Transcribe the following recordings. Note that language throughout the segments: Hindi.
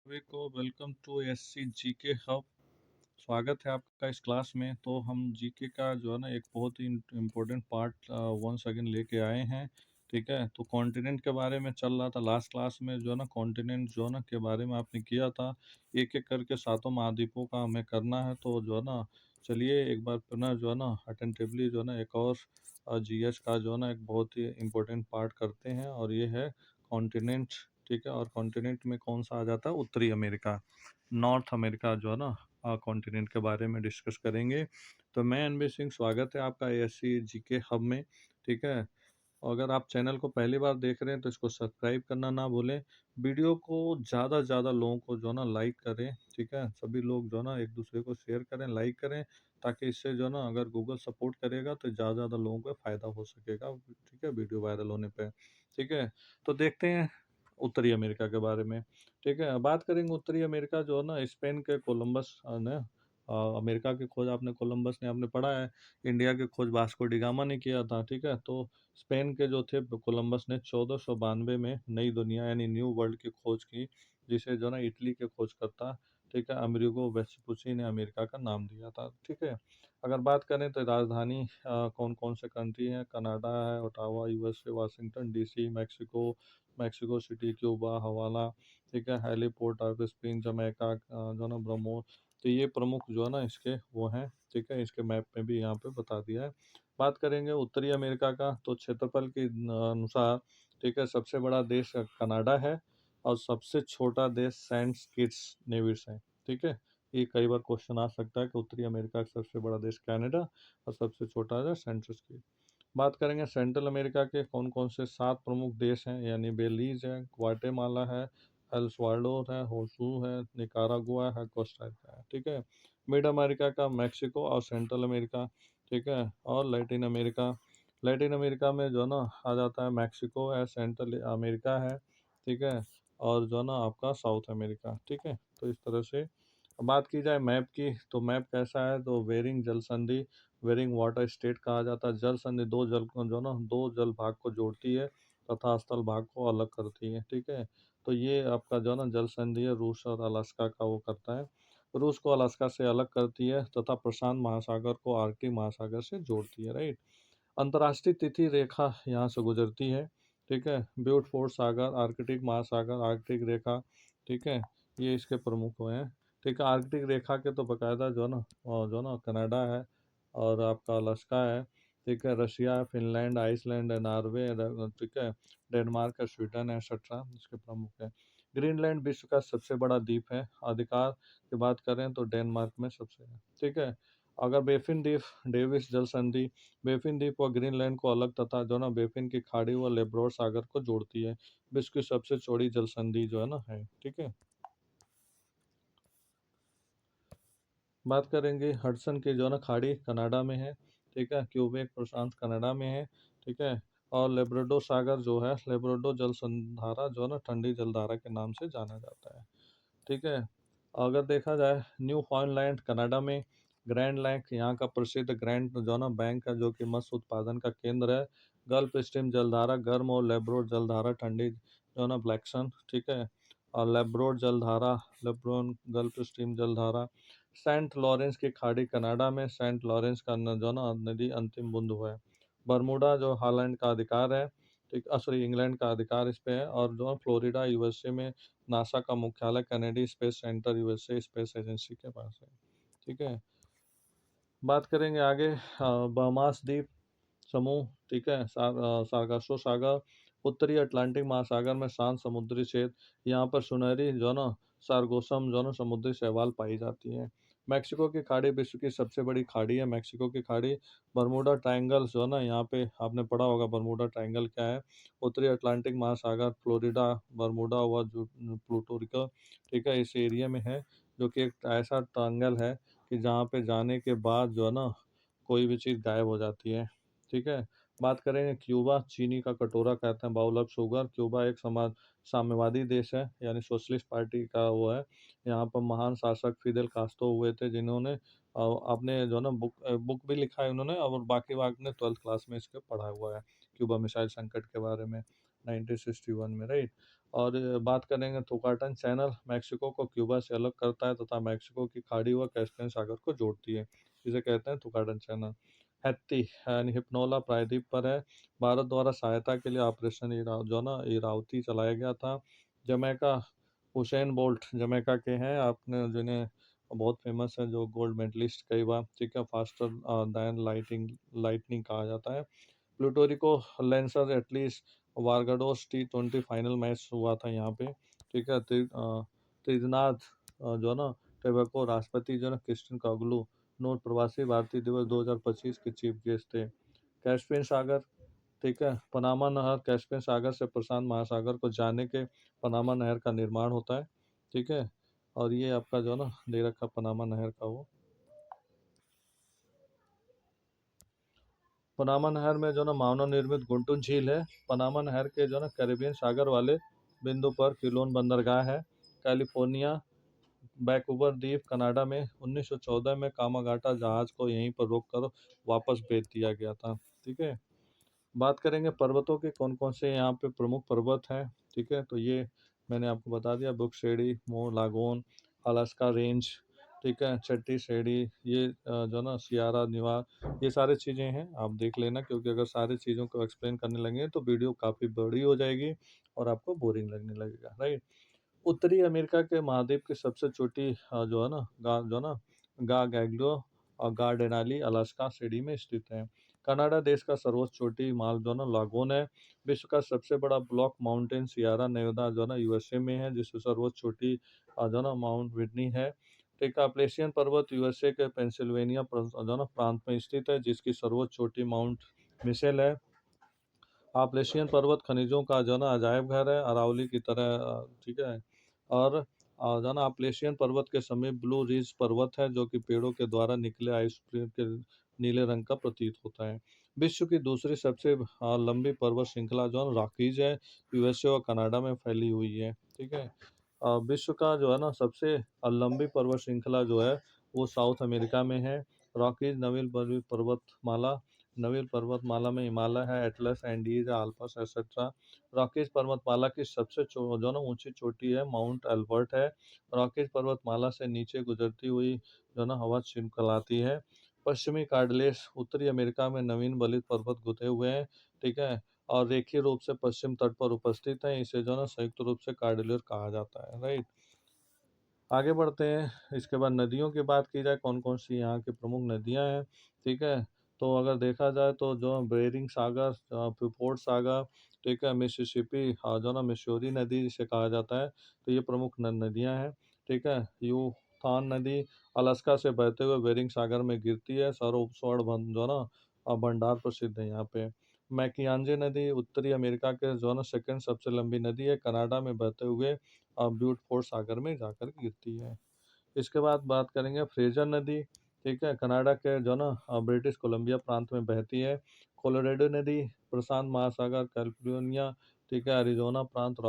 सभी को welcome to SC GK hub. स्वागत है आपका इस क्लास में। तो हम जीके का जो है ना एक बहुत ही इम्पोर्टेंट पार्ट वंस अगेन लेके आए हैं। ठीक है, तो कॉन्टिनेंट के बारे में चल रहा था लास्ट क्लास में। जो है ना कॉन्टिनेंट जो है ना के बारे में आपने किया था, एक एक करके सातों महाद्वीपों का हमें करना है। तो जो है ना चलिए एक बार पुनः जो है ना अटेंटिवली जो है ना एक और जीएस का जो है ना एक बहुत ही इम्पोर्टेंट पार्ट करते हैं, और ये है कॉन्टिनेंट। ठीक है, और कॉन्टिनेंट में कौन सा आ जाता है? उत्तरी अमेरिका, नॉर्थ अमेरिका जो है ना कॉन्टिनेंट के बारे में डिस्कस करेंगे। तो मैं एनबी सिंह, स्वागत है आपका एएससी जीके हब में। ठीक है, अगर आप चैनल को पहली बार देख रहे हैं तो इसको सब्सक्राइब करना ना भूलें। वीडियो को ज़्यादा से ज़्यादा लोगों को जो है ना लाइक करें। ठीक है, सभी लोग जो है ना एक दूसरे को शेयर करें, लाइक करें, ताकि इससे जो है ना अगर गूगल सपोर्ट करेगा तो ज़्यादा से ज़्यादा लोगों को फ़ायदा हो सकेगा। ठीक है, वीडियो वायरल होने पे। ठीक है, तो देखते हैं उत्तरी अमेरिका के बारे में। ठीक है, बात करेंगे उत्तरी अमेरिका जो है ना स्पेन के कोलंबस ने अमेरिका की खोज, आपने कोलंबस ने आपने पढ़ा है। इंडिया की खोज वास्को डिगामा ने किया था। ठीक है, तो स्पेन के जो थे कोलंबस ने 1492 में नई दुनिया यानी न्यू वर्ल्ड की खोज की, जिसे जो ना इटली के खोजकर्ता, ठीक है, अमेरिगो वेस्पुची ने अमेरिका का नाम दिया था। ठीक है, अगर बात करें तो राजधानी कौन कौन से कंट्री हैं? कनाडा है, Ottawa USA, Washington DC, Mexico Mexico city, Cuba, हवाला, ठीक है, हेलीपोर्ट ऑफ स्पेन, जमैका, जो ना ब्रह्मो। तो ये प्रमुख जो है ना इसके वो हैं। ठीक है, इसके मैप में भी यहाँ पे बता दिया है। बात करेंगे उत्तरी अमेरिका का, तो क्षेत्रफल के अनुसार, ठीक है, सबसे बड़ा देश कनाडा है, और सबसे छोटा देश सेंट किट्स नेविस है। ठीक है, ये कई बार क्वेश्चन आ सकता है कि उत्तरी अमेरिका का सबसे बड़ा देश कनाडा और सबसे छोटा है सेंट किट्स। बात करेंगे सेंट्रल अमेरिका के कौन कौन से 7 प्रमुख देश हैं, यानी बेलीज है, ग्वाटेमाला है, एल साल्वाडोर है, होसू है, निकारागुआ है, कोस्टारिका है। ठीक है, मिड अमेरिका का मैक्सिको और सेंट्रल अमेरिका। ठीक है, और लैटिन अमेरिका में जो है ना आ जाता है मैक्सिको है, सेंट्रल अमेरिका है। ठीक है, और जो है ना आपका साउथ अमेरिका। ठीक है, तो इस तरह से बात की जाए मैप की, तो मैप कैसा है? तो वेरिंग जल संधि, वेरिंग वाटर स्टेट कहा जाता है। जल संधि दो जल को जो ना दो जल भाग को जोड़ती है तथा स्थल भाग को अलग करती है। ठीक है, तो ये आपका जो ना जल संधि है, रूस और अलास्का का वो करता है। रूस को अलास्का से अलग करती है तथा प्रशांत महासागर को आर्कटिक महासागर से जोड़ती है। राइट, अंतर्राष्ट्रीय तिथि रेखा यहाँ से गुजरती है। ठीक है, ब्यूटफोर्ड सागर, आर्कटिक महासागर, आर्कटिक रेखा। ठीक है, ये इसके प्रमुख हुए हैं। ठीक है, आर्कटिक रेखा के तो बकायदा जो है ना जो ना कनाडा है, और आपका अलास्का है। ठीक है, रशिया है, फिनलैंड, आइसलैंड है, नॉर्वे है, ठीक है, डेनमार्क है, स्वीडन है, एक्सेट्रा इसके प्रमुख है। ग्रीनलैंड विश्व का सबसे बड़ा द्वीप है। अधिकार की बात करें तो डेनमार्क में सबसे है। ठीक है, अगर बेफिन द्वीप, डेविस जल संधि, बेफिन द्वीप व ग्रीनलैंड को अलग तथा जो ना बेफिन की खाड़ी व लेब्रोड सागर को जोड़ती है। विश्व की सबसे चौड़ी जल संधि जो है ना है। ठीक है, बात करेंगे हडसन की, जो है ना खाड़ी कनाडा में है। ठीक है, क्यूबेक प्रशांत कनाडा में है। ठीक है, और लेब्राडोर सागर जो है, लेब्राडोर जल संधारा जो है ना ठंडी जलधारा के नाम से जाना जाता है। ठीक है, अगर देखा जाए न्यू फाउंडलैंड कनाडा में, ग्रैंड लैंक यहाँ का प्रसिद्ध ग्रैंड जो है ना बैंक है, जो कि मत्स्य उत्पादन का केंद्र है। गल्फ स्ट्रीम जलधारा गर्म और लेब्रोड जलधारा ठंडी जो है ना ब्लैक्सन। ठीक है, और लेब्रोड जलधारा, लेब्रोन गल्फ स्ट्रीम जलधारा। सेंट लॉरेंस की खाड़ी कनाडा में, सेंट लॉरेंस का जो ना नदी अंतिम बिंदु है। बरमूडा जो हॉलैंड का अधिकार है, ठीक, सॉरी इंग्लैंड का अधिकार इस पे है। और जो फ्लोरिडा यूएसए में नासा का मुख्यालय Kennedy space centre USA space agency के पास है। ठीक है, बात करेंगे आगे बहमास द्वीप समूह। ठीक है, सार्गासो सागर, उत्तरी अटलांटिक महासागर में शांत समुद्री क्षेत्र, यहाँ पर सुनहरी जो ना सार्गोसम जो ना समुद्री शैवाल पाई जाती है। मैक्सिको की खाड़ी विश्व की सबसे बड़ी खाड़ी है, मैक्सिको की खाड़ी। बर्मुडा ट्रायंगल जो है ना, यहाँ पे आपने पढ़ा होगा बर्मुडा ट्रायंगल क्या है। उत्तरी अटलांटिक महासागर, फ्लोरिडा, बर्मुडा व प्लूटो रिको, ठीक है, इस एरिया में है, जो कि एक ऐसा ट्रायंगल है कि जहाँ पे जाने के बाद जो है ना कोई भी चीज़ गायब हो जाती है। ठीक है, बात करें क्यूबा, चीनी का कटोरा कहते हैं, बाउल ऑफ शुगर। क्यूबा एक समाज साम्यवादी देश है, यानी सोशलिस्ट पार्टी का वो है। यहाँ पर महान शासक फिदेल कास्ट्रो हुए थे, जिन्होंने अपने जो ना बुक भी लिखा है उन्होंने, और बाकी बात ने 12th क्लास में इसके पढ़ा हुआ है, क्यूबा मिसाइल संकट के बारे में। 1961 में, राइट। और बात करेंगे तुकाटन चैनल मैक्सिको को क्यूबा से अलग करता है तथा मैक्सिको की खाड़ी व कैस्पियन सागर को जोड़ती है, जिसे कहते हैं तुकाटन चैनल। हैती यानी हिप्नोला प्रायद्वीप पर है। भारत द्वारा सहायता के लिए ऑपरेशन जो ना इरावती चलाया गया था। जमैका, हुसैन बोल्ट जमैका के हैं, आपने जिन्हें बहुत फेमस है, जो गोल्ड मेडलिस्ट कई बार, ठीक है, फास्टर दैन लाइटनिंग कहा जाता है। प्लूटोरिको लेंसर at least Barbados T20 final match हुआ था यहाँ पे, ठीक है। त्रिनाद जो है ना टेबको राष्ट्रपति जो है ना क्रिस्टियन कागलू नोट प्रवासी भारतीय दिवस 2025 के चीफ गेस्ट थे। कैस्पियन सागर, ठीक है, पनामा नहर कैस्पियन सागर से प्रशांत महासागर को जाने के पनामा नहर का निर्माण होता है, ठीक है। और ये आपका जो है ना दे रखा पनामा नहर का वो पनामा नहर में जो ना मानव निर्मित गुंटून झील है। पनामा नहर के जो ना कैरिबियन सागर वाले बिंदु पर क्विलोन बंदरगाह है। कैलिफोर्निया वैंकूवर द्वीप कनाडा में 1914 में कामागाटा जहाज को यहीं पर रोककर वापस भेज दिया गया था, ठीक है। बात करेंगे पर्वतों के कौन कौन से यहाँ पे प्रमुख पर्वत हैं, ठीक है। तो ये मैंने आपको बता दिया, बुकशेडी, मो लागोन, अलास्का रेंज, ठीक है, चट्टी शेडी, ये जो ना सियारा निवार, ये सारी चीज़ें हैं, आप देख लेना, क्योंकि अगर सारी चीज़ों को एक्सप्लेन करने लगेंगे तो वीडियो काफ़ी बड़ी हो जाएगी और आपको बोरिंग लगने लगेगा, राइट। उत्तरी अमेरिका के महाद्वीप की सबसे छोटी जो है ना गा गैग्लो और गा डेनाली अलास्का सिटी में स्थित है। कनाडा देश का सर्वोच्च चोटी माल जो है ना लागोन है। विश्व का सबसे बड़ा ब्लॉक माउंटेन सियारा नेवादा जो है ना यूएसए में है, जिसकी सर्वोच्च चोटी जो है ना माउंट विटनी है। ठीक है, अप्लेशियन पर्वत यूएसए के पेंसिल्वेनिया जो है ना प्रांत में स्थित है, जिसकी सर्वोच्च चोटी माउंट मिशेल है। आपलेशियन पर्वत खनिजों का जो है ना अजायब घर है, अरावली की तरह, ठीक है। और जो है ना आपलेशियन पर्वत के समीप ब्लू रिज पर्वत है, जो कि पेड़ों के द्वारा निकले आइसक्रीम के नीले रंग का प्रतीत होता है। विश्व की दूसरी सबसे लंबी पर्वत श्रृंखला जो है रॉकीज है, यूएसए और कनाडा में फैली हुई है, ठीक है। विश्व का जो है ना सबसे लंबी पर्वत श्रृंखला जो है वो साउथ अमेरिका में है। रॉकीज नवील पर्वतमाला में हिमालय है, Atlas, Andes, Alps etcetera. Rockies पर्वतमाला की सबसे जो ना ऊंची चोटी है माउंट एल्बर्ट है। रॉकीज पर्वतमाला से नीचे गुजरती हुई जो ना हवा छिनकलाती है। पश्चिमी कार्डलेस उत्तरी अमेरिका में नवीन बलित पर्वत गुथे हुए हैं, ठीक है, और रेखीय रूप से पश्चिम तट पर उपस्थित है। इसे जो ना संयुक्त रूप से कार्डिलेर कहा जाता है, राइट। आगे बढ़ते हैं, इसके बाद नदियों की बात की जाए, कौन कौन सी यहाँ की प्रमुख नदियाँ हैं, ठीक है। तो अगर देखा जाए तो जो बेरिंग सागर, फ्यूफोर्ड सागर, ठीक है, मिसिसिपी, जो ना मिसौरी नदी जिसे कहा जाता है, तो ये प्रमुख नदियाँ हैं, ठीक है। यूथान नदी अलास्का से बहते हुए बेरिंग सागर में गिरती है। स्वर्ण जो ना भंडार प्रसिद्ध है यहाँ पे। मैकियानजे नदी उत्तरी अमेरिका के जो ना सेकंड सबसे लंबी नदी है, कनाडा में बहते हुए ब्यूटफोर्ड सागर में जाकर गिरती है। इसके बाद बात करेंगे फ्रेजर नदी, ठीक है, कनाडा के जो ना ब्रिटिश कोलंबिया प्रांत में बहती है। कोलोराडो नदी प्रशांत महासागर कैलिफोर्निया, ठीक है, अरिजोना प्रांत,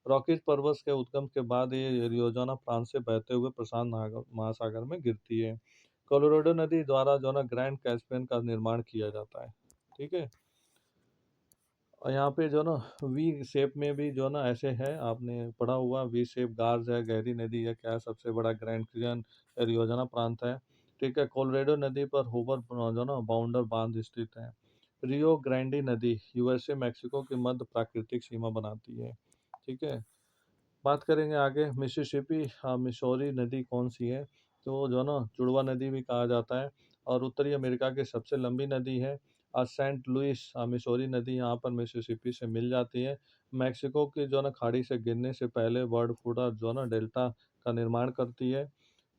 रॉकीज पर्वत के उद्गम के बाद ये अरिजोना प्रांत से बहते हुए प्रशांत महासागर में गिरती है। कोलोराडो नदी द्वारा जो ना ग्रैंड कैस्पियन का निर्माण किया जाता है, ठीक है। और यहाँ पे जो ना वी शेप में भी जो ना ऐसे है, आपने पढ़ा हुआ, वी शेप गार्ज है, गहरी नदी है, क्या है, सबसे बड़ा ग्रैंड क्रियन एरियोजना प्रांत है, ठीक है। कोलोराडो नदी पर होवर जो ना बाउंडर बांध स्थित है। रियो ग्रांडी नदी यूएसए मैक्सिको की मध्य प्राकृतिक सीमा बनाती है, ठीक है। बात करेंगे आगे, मिसिसिपी, मिसौरी नदी कौन सी है, तो जो ना जुड़वा नदी भी कहा जाता है और उत्तरी अमेरिका की सबसे लंबी नदी है। सेंट लुइस मिसौरी नदी यहाँ पर मिसिसिपी से मिल जाती है। मैक्सिको की जो ना खाड़ी से गिरने से पहले वर्ड फूडा जो ना डेल्टा का निर्माण करती है।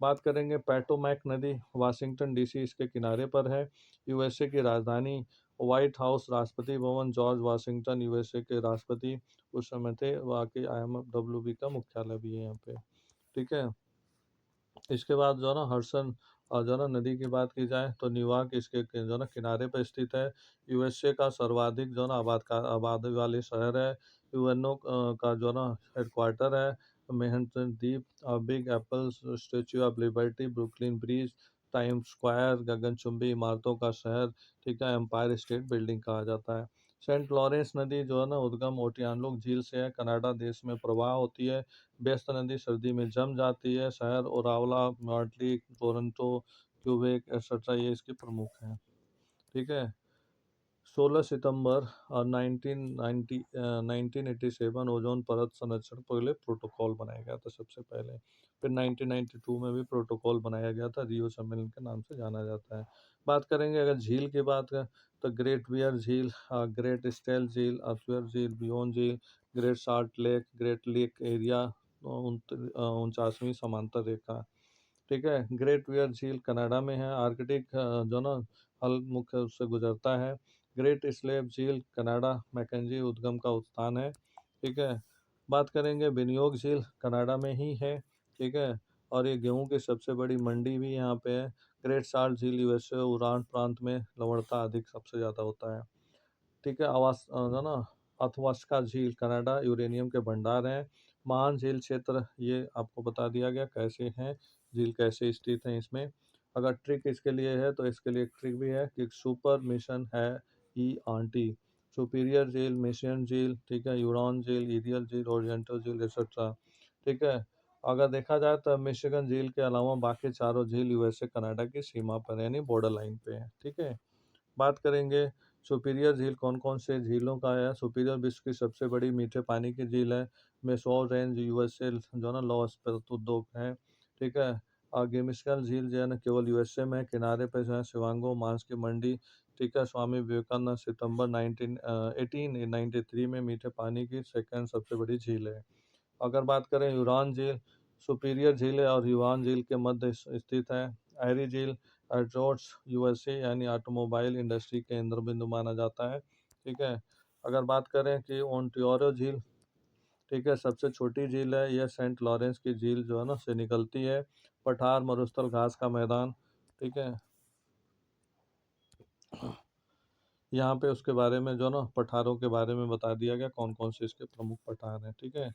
बात करेंगे पैटोमैक नदी वाशिंगटन डीसी इसके किनारे पर है। यूएसए की राजधानी white house, Rashtrapati Bhavan, George Washington USA के राष्ट्रपति उस समय थे, वाकई IMFWB का मुख्यालय भी है यहाँ पे, ठीक है। इसके बाद जो है ना हडसन जो है ना नदी की बात की जाए तो न्यूयॉर्क इसके जो है ना किनारे पर स्थित है। यूएसए का सर्वाधिक जो है ना आबादी वाले शहर है। यूएनओ का जो है ना हेडक्वार्टर है मैनहट्टन द्वीप। Big Apple, Statue of Liberty, Brooklyn Bridge, Times Square, गगनचुंबी इमारतों का शहर, ठीक है, एम्पायर स्टेट बिल्डिंग कहा जाता है। सेंट लॉरेंस नदी जो है ना उद्गम ओटियानलोक झील से है, कनाडा देश में प्रवाह होती है। बेस्त नदी सर्दी में जम जाती है। शहर ओरावला, मॉन्ट्री, टोरंटो, क्यूबेक एक्सेट्रा ये इसके प्रमुख हैं। ठीक है। 16 सितंबर 1987 ओजोन परत संरक्षण के लिए प्रोटोकॉल बनाया गया था सबसे पहले। फिर 1992 में भी प्रोटोकॉल बनाया गया था, रियो सम्मेलन के नाम से जाना जाता है। बात करेंगे अगर झील की बात करें तो ग्रेट बियर झील, ग्रेट स्टेल झील, अस्वर झील, बियोन झील, Great Salt Lake, Great Lake area 49वीं समांतर रेखा। ठीक है। ग्रेट बियर झील कनाडा में है, आर्कटिक जो ना हल मुख्य रूप से गुजरता है। ग्रेट स्लेव झील कनाडा मैकेंजी उद्गम का स्थान है। ठीक है। बात करेंगे विनियोग झील कनाडा में ही है। ठीक है। और ये गेहूं की सबसे बड़ी मंडी भी यहाँ पे है। ग्रेट साल्ट झील यूएसए उरान प्रांत में लवणता अधिक सबसे ज़्यादा होता है। ठीक है। जो ना अथवास्का झील कनाडा यूरेनियम के भंडार हैं। महान झील क्षेत्र ये आपको बता दिया गया कैसे हैं, झील कैसे स्थित हैं इसमें। अगर ट्रिक इसके लिए है तो इसके लिए एक ट्रिक भी है कि सुपर मिशन है ई आंटी, सुपीरियर झील, मिशन झील, ठीक है, यूरॉन झील, इरियल झील, ओरिएंटल झील एक्सेट्रा। ठीक है। अगर देखा जाए तो मिशिगन झील के अलावा बाकी चारों झील यूएसए कनाडा की सीमा पर यानी बॉर्डर लाइन पे है। ठीक है। बात करेंगे सुपीरियर झील कौन कौन से झीलों का है। सुपीरियर विश्व की सबसे बड़ी मीठे पानी की झील है। मेसोर रेंज यूएसए जो ना लौ इस्पात उद्योग है। ठीक है। गेमिस्कल झील जो है ना केवल यूएसए में है। किनारे पे जो है शिवांगो मांस की मंडी। ठीक है। स्वामी विवेकानंद सितंबर 1893 में मीठे पानी की सेकंड सबसे बड़ी झील है। अगर बात करें यूरान झील, सुपीरियर झील है और यूरान झील के मध्य स्थित है। एरी झील एड्रोट्स यूएसए यानी ऑटोमोबाइल इंडस्ट्री के केंद्र बिंदु माना जाता है। ठीक है। अगर बात करें कि ओंटारियो झील, ठीक है, सबसे छोटी झील है। यह सेंट लॉरेंस की झील जो है ना से निकलती है। पठार मरुस्थल घास का मैदान। ठीक है। यहाँ पे उसके बारे में जो ना पठारों के बारे में बता दिया गया कौन कौन से इसके प्रमुख पठार हैं। ठीक है।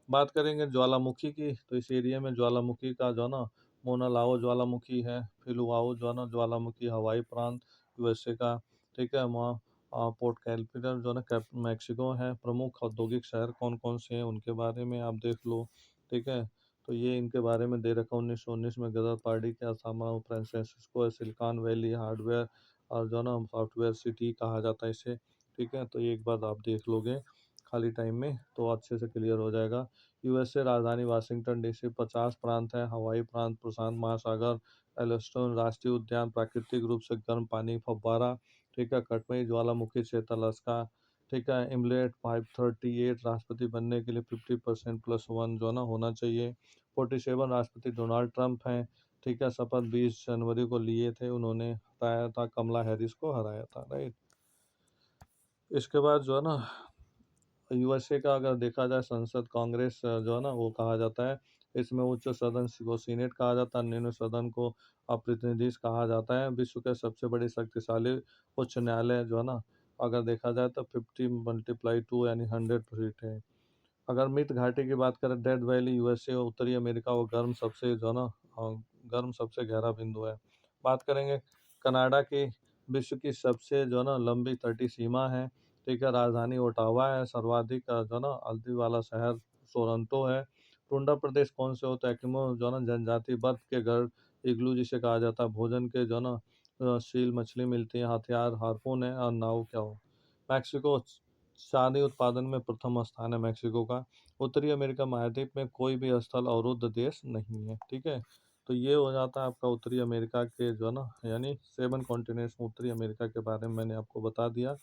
बात करेंगे ज्वालामुखी की तो इस एरिया में ज्वालामुखी का जो ना मोना लाओ ज्वालामुखी है। फिलुआओ जो ना ज्वालामुखी हवाई प्रांत यूएसए का। ठीक है। वहाँ पोर्ट कैलपिटल जो ना मैक्सिको है। प्रमुख औद्योगिक शहर कौन कौन से हैं उनके बारे में आप देख लो। ठीक है। तो ये इनके बारे में दे रखा 1919 में गदर पार्टी के असामा फ्रांसिस्को सिलिकॉन वैली हार्डवेयर और जो ना सॉफ्टवेयर सिटी कहा जाता है इसे। ठीक है। तो ये एक बार आप देख लोगे खाली टाइम में तो अच्छे से क्लियर हो जाएगा। यूएसए राजधानी वाशिंगटन डीसी, 50 प्रांत है। हवाई प्रांत, प्रशांत महासागर, येलोस्टोन राष्ट्रीय उद्यान, प्राकृतिक रूप से गर्म पानी फव्वारा। ठीक है। कटमई ज्वालामुखी क्षेत्र अलास्का। ठीक है। इमलेट 538 राष्ट्रपति बनने के लिए 50% प्लस वन जो है ना होना चाहिए। 47 राष्ट्रपति डोनाल्ड ट्रंप हैं। ठीक है। शपथ 20 जनवरी को लिए थे उन्होंने, हराया था कमला हैरिस को हराया था, राइट। इसके बाद जो है ना यूएसए का अगर देखा जाए संसद कांग्रेस जो है ना वो कहा जाता है। इसमें उच्च सदन को सीनेट कहा जाता है, निम्न सदन को प्रतिनिधि कहा जाता है। विश्व के सबसे बड़े शक्तिशाली उच्च न्यायालय जो है ना अगर देखा जाए तो 50 × 2 यानी 100 फीट है। अगर मिट घाटी की बात करें डेड वैली यूएसए उत्तरी अमेरिका वो गर्म सबसे जो है ना गर्म सबसे गहरा बिंदु है। बात करेंगे कनाडा की, विश्व की सबसे जो है ना लंबी तटीय सीमा है। ठीक है। राजधानी ओटावा है। सर्वाधिक जो है ना आबादी वाला शहर टोरंटो है। टुंडा प्रदेश कौन से होता है एस्किमो जो है ना जनजाति, बर्फ के घर, इग्लू जिसे कहा जाता है, भोजन के जो है ना सील मछली मिलती है, हथियार हार्पून है और नाव क्या हो। मैक्सिको चांदी उत्पादन में प्रथम स्थान है मैक्सिको का। उत्तरी अमेरिका महाद्वीप में कोई भी स्थल अवरुद्ध देश नहीं है। ठीक है। तो ये हो जाता है आपका उत्तरी अमेरिका के जो है ना यानी 7 कॉन्टिनेंट्स में उत्तरी अमेरिका के बारे में मैंने आपको बता दिया।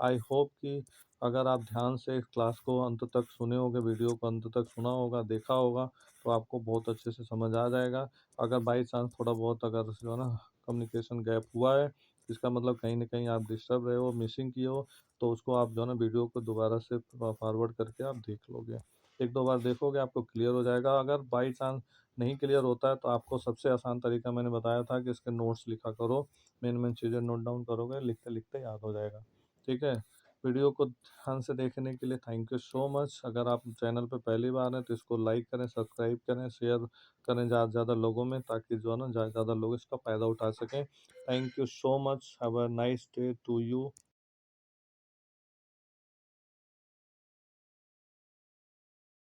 आई होप कि अगर आप ध्यान से इस क्लास को अंत तक सुने होगे, वीडियो को अंत तक सुना होगा, देखा होगा तो आपको बहुत अच्छे से समझ आ जाएगा। अगर बाई चांस थोड़ा बहुत अगर जो है ना कम्युनिकेशन गैप हुआ है, इसका मतलब कहीं ना कहीं आप डिस्टर्ब रहे हो, मिसिंग किए हो, तो उसको आप जो है ना वीडियो को दोबारा से फॉरवर्ड करके आप देख लोगे। एक दो बार देखोगे आपको क्लियर हो जाएगा। अगर बाई चांस नहीं क्लियर होता है तो आपको सबसे आसान तरीका मैंने बताया था कि इसके नोट्स लिखा करो। मेन मेन चीज़ें नोट डाउन करोगे, लिखते लिखते याद हो जाएगा। ठीक है। वीडियो को ध्यान से देखने के लिए थैंक यू सो मच। अगर आप चैनल पर पहली बार हैं तो इसको लाइक करें, सब्सक्राइब करें, शेयर करें ज़्यादा से ज़्यादा लोगों में, ताकि जो है ना ज़्यादा से ज़्यादा लोग इसका फ़ायदा उठा सकें। Thank you so much. Have a nice day to you.